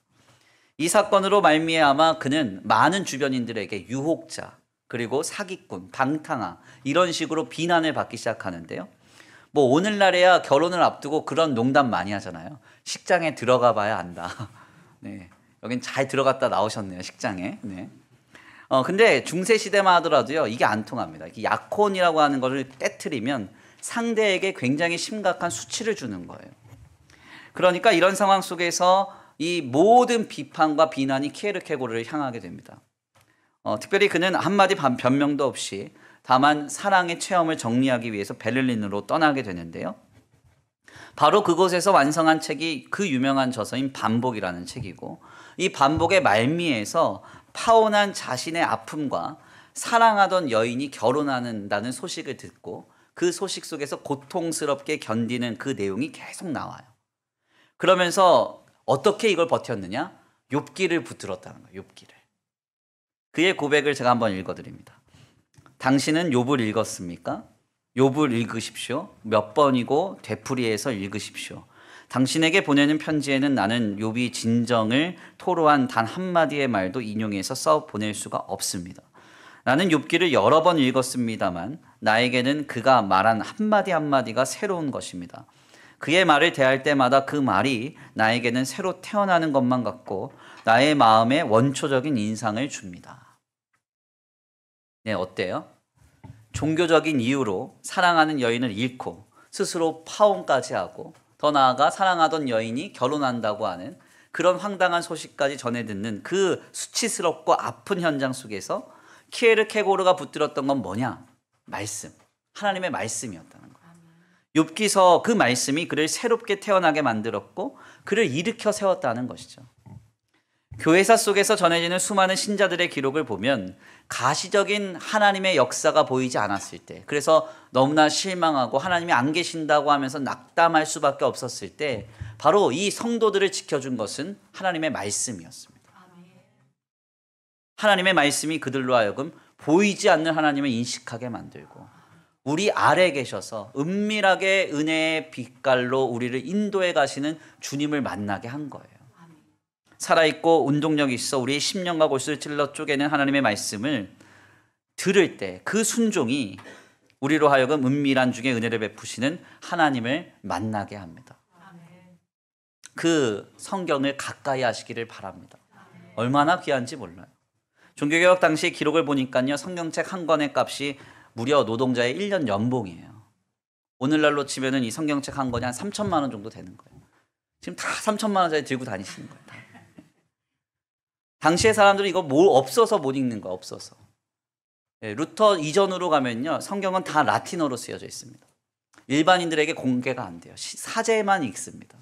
이 사건으로 말미암아 그는 많은 주변인들에게 유혹자, 그리고 사기꾼, 방탕아 이런 식으로 비난을 받기 시작하는데요. 뭐 오늘날에야 결혼을 앞두고 그런 농담 많이 하잖아요. 식장에 들어가 봐야 안다. 네, 여긴 잘 들어갔다 나오셨네요, 식장에. 네. 근데 중세 시대만 하더라도요, 이게 안 통합니다. 약혼이라고 하는 것을 깨트리면 상대에게 굉장히 심각한 수치를 주는 거예요. 그러니까 이런 상황 속에서 이 모든 비판과 비난이 키에르케고르를 향하게 됩니다. 특별히 그는 한마디 변명도 없이 다만 사랑의 체험을 정리하기 위해서 베를린으로 떠나게 되는데요. 바로 그곳에서 완성한 책이 그 유명한 저서인 반복이라는 책이고, 이 반복의 말미에서 파혼한 자신의 아픔과 사랑하던 여인이 결혼한다는 소식을 듣고 그 소식 속에서 고통스럽게 견디는 그 내용이 계속 나와요. 그러면서 어떻게 이걸 버텼느냐? 욥기를 붙들었다는 거예요. 욥기를. 그의 고백을 제가 한번 읽어드립니다. 당신은 욥을 읽었습니까? 욥을 읽으십시오. 몇 번이고 되풀이해서 읽으십시오. 당신에게 보내는 편지에는 나는 욥이 진정을 토로한 단 한마디의 말도 인용해서 써 보낼 수가 없습니다. 나는 욥기를 여러 번 읽었습니다만 나에게는 그가 말한 한마디 한마디가 새로운 것입니다. 그의 말을 대할 때마다 그 말이 나에게는 새로 태어나는 것만 같고 나의 마음에 원초적인 인상을 줍니다. 네, 어때요? 종교적인 이유로 사랑하는 여인을 잃고 스스로 파혼까지 하고 더 나아가 사랑하던 여인이 결혼한다고 하는 그런 황당한 소식까지 전해 듣는 그 수치스럽고 아픈 현장 속에서 키에르케고르가 붙들었던 건 뭐냐? 말씀. 하나님의 말씀이었다는 거예요. 욥기서 그 말씀이 그를 새롭게 태어나게 만들었고 그를 일으켜 세웠다는 것이죠. 교회사 속에서 전해지는 수많은 신자들의 기록을 보면 가시적인 하나님의 역사가 보이지 않았을 때, 그래서 너무나 실망하고 하나님이 안 계신다고 하면서 낙담할 수밖에 없었을 때 바로 이 성도들을 지켜준 것은 하나님의 말씀이었습니다. 하나님의 말씀이 그들로 하여금 보이지 않는 하나님을 인식하게 만들고 우리 아래 계셔서 은밀하게 은혜의 빛깔로 우리를 인도해 가시는 주님을 만나게 한 거예요. 살아있고 운동력이 있어 우리의 심령과 골수를 찔러 쪼개는 하나님의 말씀을 들을 때 그 순종이 우리로 하여금 은밀한 중에 은혜를 베푸시는 하나님을 만나게 합니다. 그 성경을 가까이 하시기를 바랍니다. 얼마나 귀한지 몰라요. 종교개혁 당시 기록을 보니까요, 성경책 한 권의 값이 무려 노동자의 1년 연봉이에요. 오늘날로 치면은 이 성경책 한 권이 한 3천만 원 정도 되는 거예요. 지금 다 3천만 원짜리 들고 다니시는 거예요. 다. 당시의 사람들은 이거 뭐 없어서 못 읽는 거야, 없어서. 루터 이전으로 가면요, 성경은 다 라틴어로 쓰여져 있습니다. 일반인들에게 공개가 안 돼요. 사제만 읽습니다.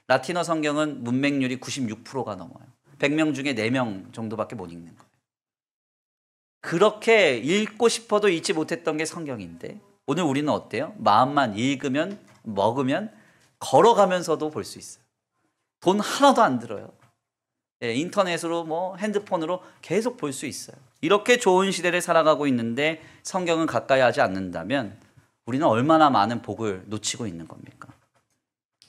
라틴어 성경은 문맹률이 96%가 넘어요. 100명 중에 4명 정도밖에 못 읽는 거예요. 그렇게 읽고 싶어도 읽지 못했던 게 성경인데 오늘 우리는 어때요? 마음만 읽으면, 먹으면, 걸어가면서도 볼 수 있어요. 돈 하나도 안 들어요. 인터넷으로 뭐 핸드폰으로 계속 볼 수 있어요. 이렇게 좋은 시대를 살아가고 있는데 성경은 가까이 하지 않는다면 우리는 얼마나 많은 복을 놓치고 있는 겁니까?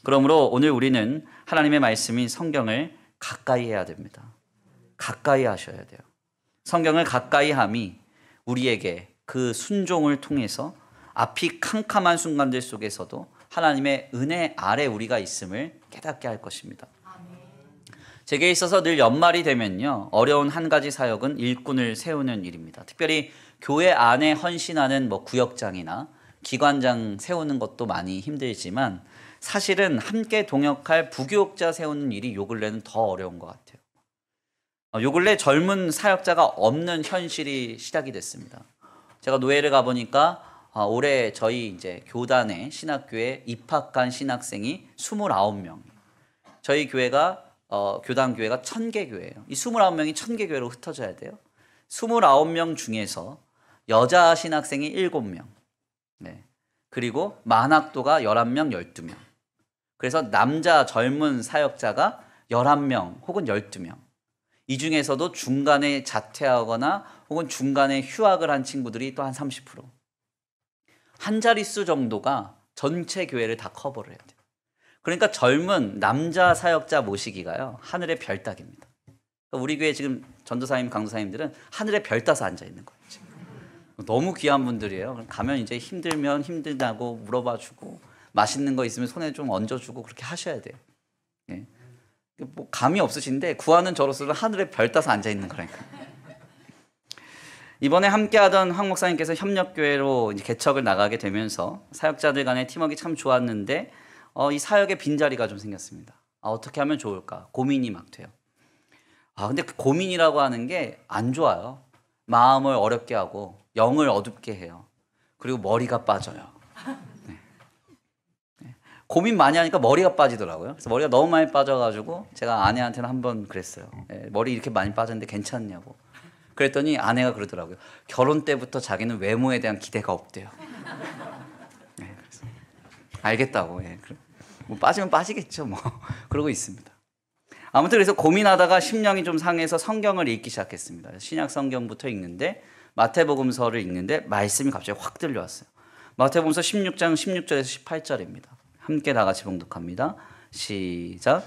그러므로 오늘 우리는 하나님의 말씀인 성경을 가까이 해야 됩니다. 가까이 하셔야 돼요. 성경을 가까이 함이 우리에게 그 순종을 통해서 앞이 캄캄한 순간들 속에서도 하나님의 은혜 아래 우리가 있음을 깨닫게 할 것입니다. 제게 있어서 늘 연말이 되면요, 어려운 한 가지 사역은 일꾼을 세우는 일입니다. 특별히 교회 안에 헌신하는 뭐 구역장이나 기관장 세우는 것도 많이 힘들지만 사실은 함께 동역할 부교육자 세우는 일이 요 근래는 더 어려운 것 같아요. 요 근래 젊은 사역자가 없는 현실이 시작이 됐습니다. 제가 노예를 가보니까 올해 저희 이제 교단에 신학교에 입학한 신학생이 29명. 저희 교회가 교단 교회가 1000개 교회예요. 이 29명이 1000개 교회로 흩어져야 돼요. 29명 중에서 여자 신학생이 7명. 네. 그리고 만학도가 11명, 12명. 그래서 남자 젊은 사역자가 11명 혹은 12명. 이 중에서도 중간에 자퇴하거나 혹은 중간에 휴학을 한 친구들이 또 한 30%. 한 자릿수 정도가 전체 교회를 다 커버를 해야 돼요. 그러니까 젊은 남자 사역자 모시기가요, 하늘의 별 따기입니다. 그러니까 우리 교회 지금 전도사님, 강도사님들은 하늘의 별 따서 앉아 있는 거예요. 지금. 너무 귀한 분들이에요. 가면 이제 힘들면 힘들다고 물어봐주고, 맛있는 거 있으면 손에 좀 얹어주고 그렇게 하셔야 돼요. 예. 뭐 감이 없으신데 구하는 저로서는 하늘의 별 따서 앉아 있는 거라니까. 이번에 함께하던 황 목사님께서 협력교회로 이제 개척을 나가게 되면서 사역자들 간의 팀워크가 참 좋았는데 이 사역의 빈자리가 좀 생겼습니다. 어떻게 하면 좋을까 고민이 막 돼요. 근데 그 고민이라고 하는 게 안 좋아요. 마음을 어렵게 하고 영을 어둡게 해요. 그리고 머리가 빠져요. 네. 고민 많이 하니까 머리가 빠지더라고요. 그래서 머리가 너무 많이 빠져가지고 제가 아내한테는 한번 그랬어요. 머리 이렇게 많이 빠졌는데 괜찮냐고. 그랬더니 아내가 그러더라고요. 결혼 때부터 자기는 외모에 대한 기대가 없대요. 네, 그래서 알겠다고. 뭐 빠지면 빠지겠죠. 뭐 그러고 있습니다. 아무튼 그래서 고민하다가 심령이 좀 상해서 성경을 읽기 시작했습니다. 신약 성경부터 읽는데 마태복음서를 읽는데 말씀이 갑자기 확 들려왔어요. 마태복음서 16장 16절에서 18절입니다. 함께 다 같이 봉독합니다. 시작.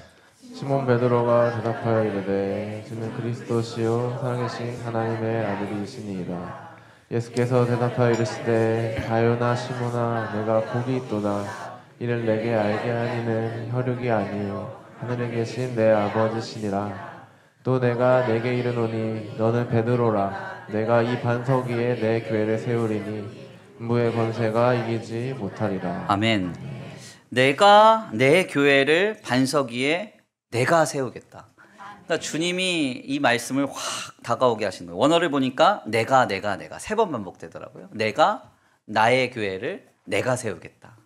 시몬 베드로가 대답하여 이르되 주는 그리스도시요 살아계신 하나님의 아들이시니이다. 예수께서 대답하여 이르시되 가요나 시몬아 내가 복이 있도다. 이를 내게 알게 하니는 혈육이 아니요 하늘에 계신 내 아버지시니라. 또 내가 내게 이르노니 너는 베드로라. 내가 이 반석 위에 내 교회를 세우리니 음부의 권세가 이기지 못하리라. 아멘. 내가 내 교회를 반석 위에 내가 세우겠다. 그러니까 주님이 이 말씀을 확 다가오게 하신 거예요. 원어를 보니까 내가 3번 반복되더라고요. 내가 나의 교회를 내가 세우겠다.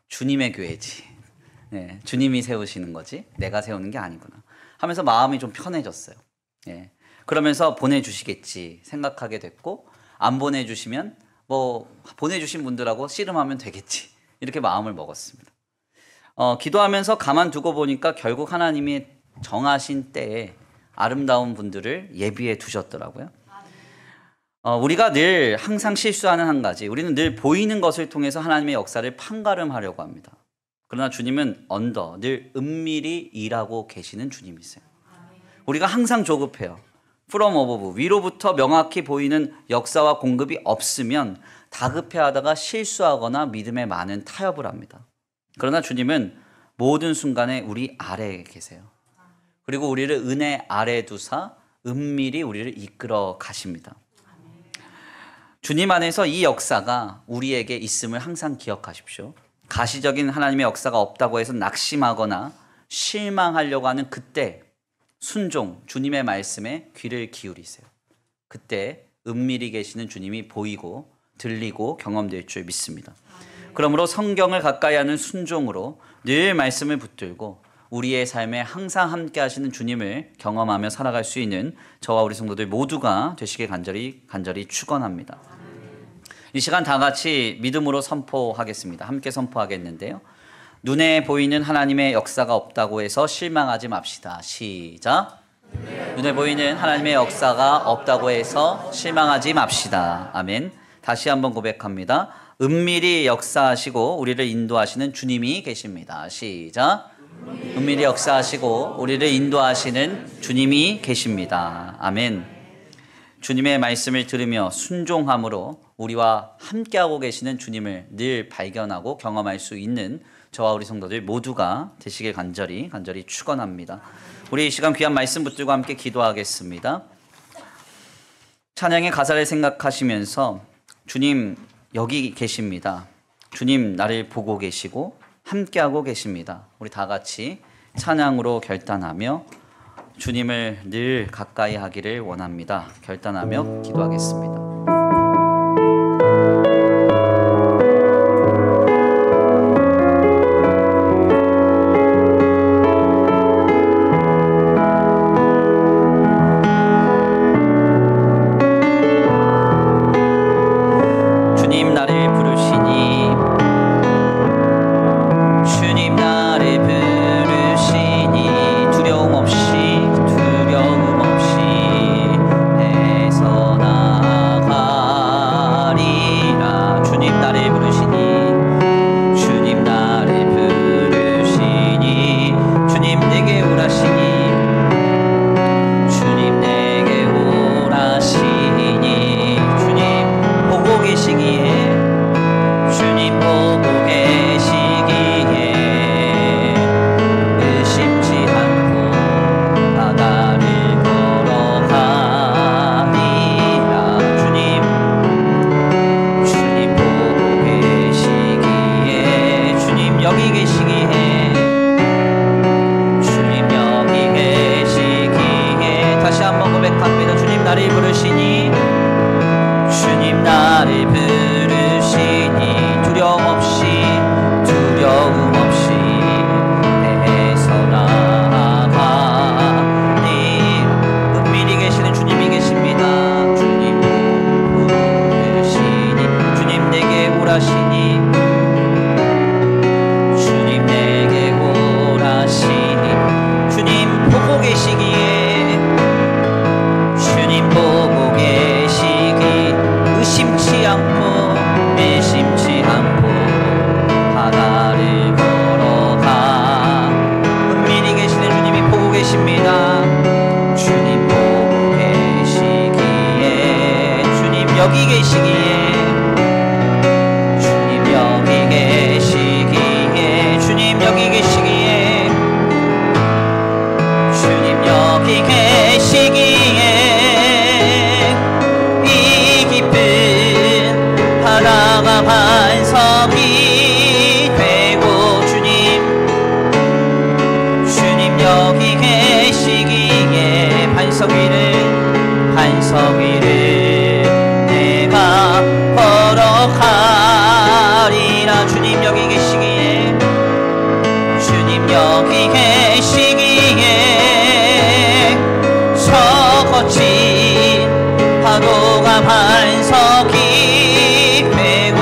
주님의 교회지. 네, 주님이 세우시는 거지 내가 세우는 게 아니구나 하면서 마음이 좀 편해졌어요. 그러면서 보내주시겠지 생각하게 됐고, 안 보내주시면 뭐 보내주신 분들하고 씨름하면 되겠지 이렇게 마음을 먹었습니다. 기도하면서 가만두고 보니까 결국 하나님이 정하신 때에 아름다운 분들을 예비해 두셨더라고요. 우리가 늘 항상 실수하는 한 가지, 우리는 늘 보이는 것을 통해서 하나님의 역사를 판가름하려고 합니다. 그러나 주님은 늘 은밀히 일하고 계시는 주님이세요. 우리가 항상 조급해요. from above, 위로부터 명확히 보이는 역사와 공급이 없으면 다급해하다가 실수하거나 믿음에 많은 타협을 합니다. 그러나 주님은 모든 순간에 우리 아래에 계세요. 그리고 우리를 은혜 아래 두사 은밀히 우리를 이끌어 가십니다. 주님 안에서 이 역사가 우리에게 있음을 항상 기억하십시오. 가시적인 하나님의 역사가 없다고 해서 낙심하거나 실망하려고 하는 그때 순종, 주님의 말씀에 귀를 기울이세요. 그때 은밀히 계시는 주님이 보이고 들리고 경험될 줄 믿습니다. 그러므로 성경을 가까이 하는 순종으로 늘 말씀을 붙들고 우리의 삶에 항상 함께 하시는 주님을 경험하며 살아갈 수 있는 저와 우리 성도들 모두가 되시길 간절히 축원합니다. 이 시간 다 같이 믿음으로 선포하겠습니다. 함께 선포하겠는데요. 눈에 보이는 하나님의 역사가 없다고 해서 실망하지 맙시다. 시작. 눈에 보이는 하나님의 역사가 없다고 해서 실망하지 맙시다. 아멘. 다시 한번 고백합니다. 은밀히 역사하시고 우리를 인도하시는 주님이 계십니다. 시작. 은밀히 역사하시고 우리를 인도하시는 주님이 계십니다. 아멘. 주님의 말씀을 들으며 순종함으로 우리와 함께하고 계시는 주님을 늘 발견하고 경험할 수 있는 저와 우리 성도들 모두가 되시길 간절히 축원합니다. 우리 이 시간 귀한 말씀 붙들고 함께 기도하겠습니다. 찬양의 가사를 생각하시면서 주님 여기 계십니다. 주님 나를 보고 계시고 함께하고 계십니다. 우리 다 같이 찬양으로 결단하며 주님을 늘 가까이 하기를 원합니다. 결단하며 기도하겠습니다. 나를 부르시니 두려움 없이 해서 나가니. 은밀히 계시는 주님이 계십니다. 주님 부르시니 주님 내게 오라시니 주님 내게 오라시니 주님 보고 계시기에 주님 보고 계시기 의심치 않고 의심치 않고 바다를 걸어가. 은밀히 계시는 주님이 보고 계십니다. 주님 보고 계시기에 주님 여기 계시기에 주님 여기 계시기에 주님 여기 계시기에 주님 여기 계시기에 이 깊은 바다가 반석이 되고 주님 여기 계시기에 반석 위를 내가 걸어가리라. 주님 여기 계시기에 주님 여기 계시기에 저 거친 파도가 반석이 되고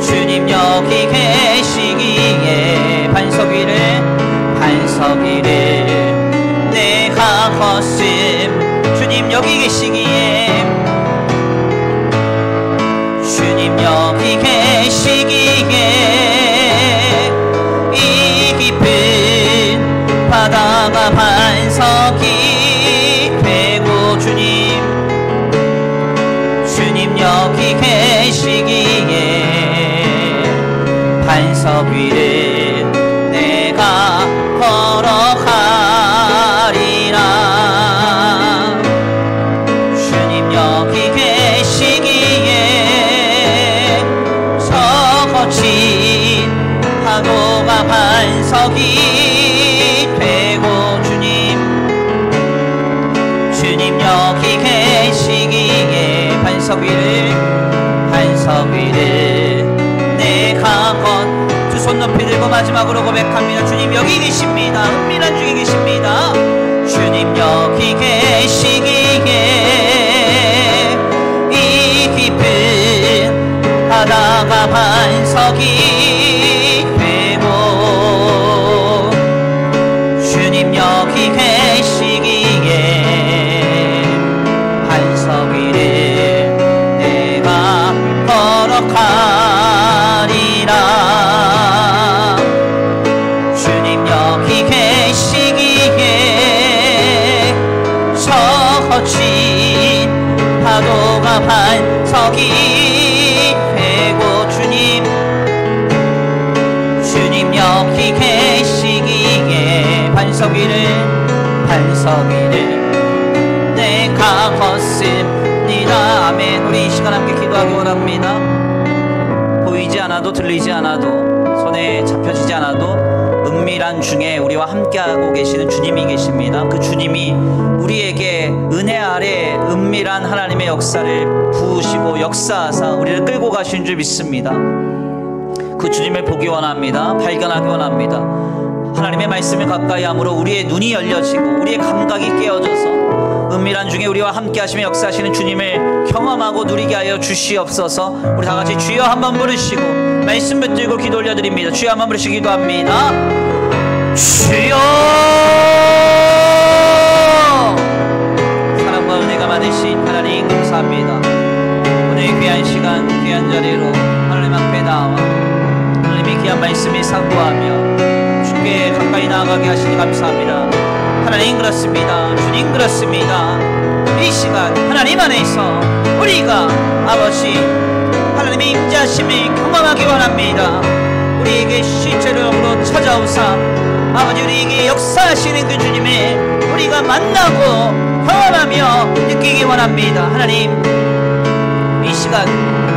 주님 여기 계시기에 반석 위를 내가 걷음. 주님 여기 계시기에 주님 여기 계시기에 이 깊은 바다가 반석이 되고 주님 여기 계시기에 반석 위를 내가 걸어가리라. 주님 여기 계시기에 저 거친 파도가 반석이 되고 주님 여기 계시기에 반석 위를 내가 두 손 높이 들고 마지막으로 고백합니다. 주님 여기 계십니다. 은밀한 중에 계십니다. 주님 여기 계시기에 이 깊은 바다가 반석이 되고 주님 여기 계시기에 반석 위를 내가 걸어가리라. 주님 여기 계시기에 저 거친 파도가 반석이 되고 주님 여기 계시기에 반석 위를 내가 걷습니다. 아멘. 우리 이 시간 함께 기도하기 원합니다. 보이지 않아도 들리지 않아도 손에 잡혀지지 않아도 은밀한 중에 우리와 함께하고 계시는 주님이 계십니다. 그 주님이 우리에게 은혜 아래 은밀한 하나님의 역사를 부으시고 역사하사 우리를 끌고 가신 줄 믿습니다. 그 주님을 보기 원합니다. 발견하기 원합니다. 하나님의 말씀을 가까이 함으로 우리의 눈이 열려지고 우리의 감각이 깨어져서 은밀한 중에 우리와 함께 하시며 역사하시는 주님을 경험하고 누리게 하여 주시옵소서. 우리 다 같이 주여 한번 부르시고 말씀 붙들고 기도 올려드립니다. 주여 한번 부르시고 기도합니다. 주여. 사랑과 은혜가 많으신 하나님 감사합니다. 오늘 귀한 시간 귀한 자리로 하나님 앞에 나와 하나님의 귀한 말씀을 상고하며 주께 가까이 나아가게 하시니 감사합니다. 하나님 그렇습니다. 주님 그렇습니다. 이 시간 하나님 안에서 우리가 아버지 하나님의 임재하심을 경험하기 원합니다. 우리에게 실제적으로 찾아오사 아버지 우리에게 역사하시는 그 주님을 우리가 만나고 경험하며 느끼기 원합니다. 하나님 이 시간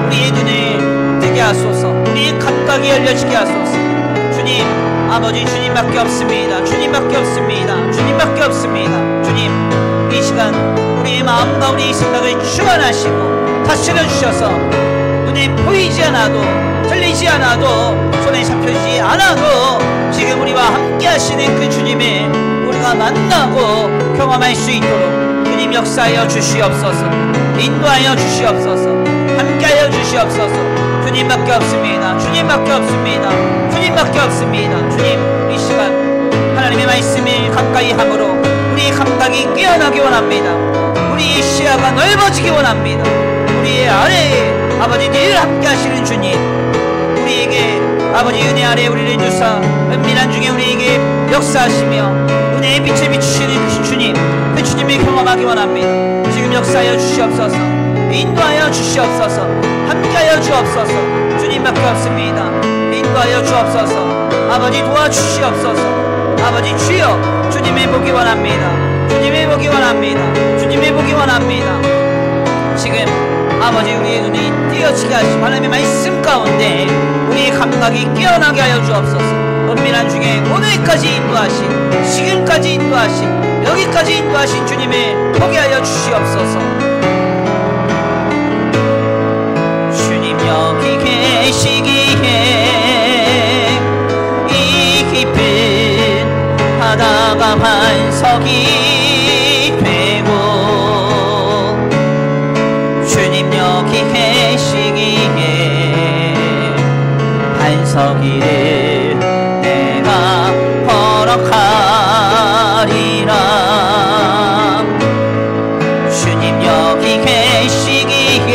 우리의 눈을 뜨게 하소서. 우리의 감각이 열려지게 하소서. 주님 아버지 주님밖에 없습니다. 주님밖에 없습니다. 주님밖에 없습니다. 주님 이 이 시간 우리의 마음과 우리의 생각을 주관하시고 다스려 주셔서 눈에 보이지 않아도 들리지 않아도 손에 잡혀지지 않아도 지금 우리와 함께 하시는 그 주님을 우리가 만나고 경험할 수 있도록 주님 역사하여 주시옵소서. 인도하여 주시옵소서. 함께하여 주시옵소서. 주님밖에 없습니다. 주님밖에 없습니다. 주님밖에 없습니다. 주님 이 시간 하나님의 말씀을 가까이 함으로 우리의 감각이 깨어나기 원합니다. 우리의 시야가 넓어지기 원합니다. 우리의 아래에 아버지 늘 함께 하시는 주님, 우리에게 아버지 은혜 아래 우리를 두사 은밀한 중에 우리에게 역사하시며 은혜의 빛을 비추시는 그 주님, 그 주님을 경험하기 원합니다. 지금 역사하여 주시옵소서. 인도하여 주시옵소서. 함께하여 주옵소서. 주님밖에 없습니다. 인도하여 주옵소서. 아버지 도와주시옵소서. 아버지 주여, 주님을 보기 원합니다. 주님을 보기 원합니다. 주님을 보기 원합니다. 지금 아버지 우리의 눈이 띄어지게 하시고 하나님의 말씀 가운데 우리의 감각이 깨어나게 하여 주옵소서. 은밀한 중에 오늘까지 인도하신, 지금까지 인도하신, 여기까지 인도하신 주님을 보게 하여 주시옵소서. 주님 여기 계시기에 이 깊은 바다가 반석이 되고 주님 여기 계시기에 반석이를 내가 허락하리라. 주님 여기 계시기에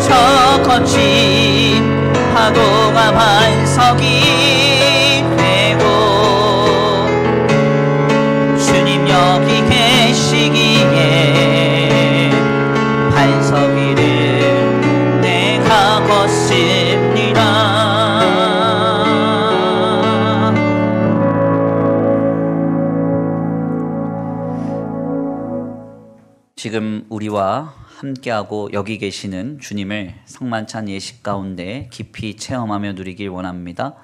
저 거친 파도가 반석이 되고 주님 여기 계시기에 반석 위를 내가 걷습니다. 지금 우리와 함께하고 여기 계시는 주님을 성만찬 예식 가운데 깊이 체험하며 누리길 원합니다.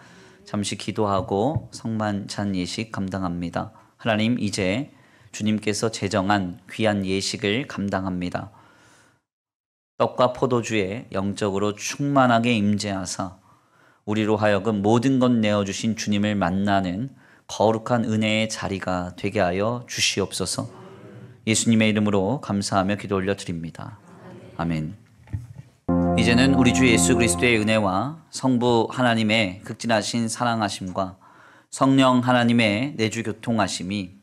잠시 기도하고 성만찬 예식 감당합니다. 하나님, 이제 주님께서 제정한 귀한 예식을 감당합니다. 떡과 포도주에 영적으로 충만하게 임재하사 우리로 하여금 모든 것 내어주신 주님을 만나는 거룩한 은혜의 자리가 되게 하여 주시옵소서. 예수님의 이름으로 감사하며 기도 올려드립니다. 아멘. 이제는 우리 주 예수 그리스도의 은혜와 성부 하나님의 극진하신 사랑하심과 성령 하나님의 내주 교통하심이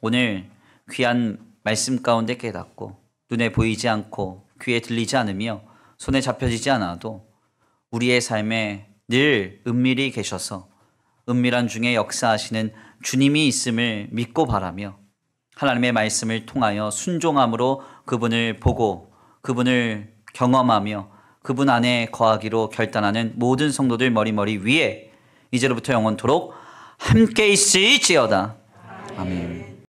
오늘 귀한 말씀 가운데 깨닫고 눈에 보이지 않고 귀에 들리지 않으며 손에 잡혀지지 않아도 우리의 삶에 늘 은밀히 계셔서 은밀한 중에 역사하시는 주님이 있음을 믿고 바라며 하나님의 말씀을 통하여 순종함으로 그분을 보고 그분을 경험하며 그분 안에 거하기로 결단하는 모든 성도들 머리 위에 이제로부터 영원토록 함께 있을지어다. 아멘.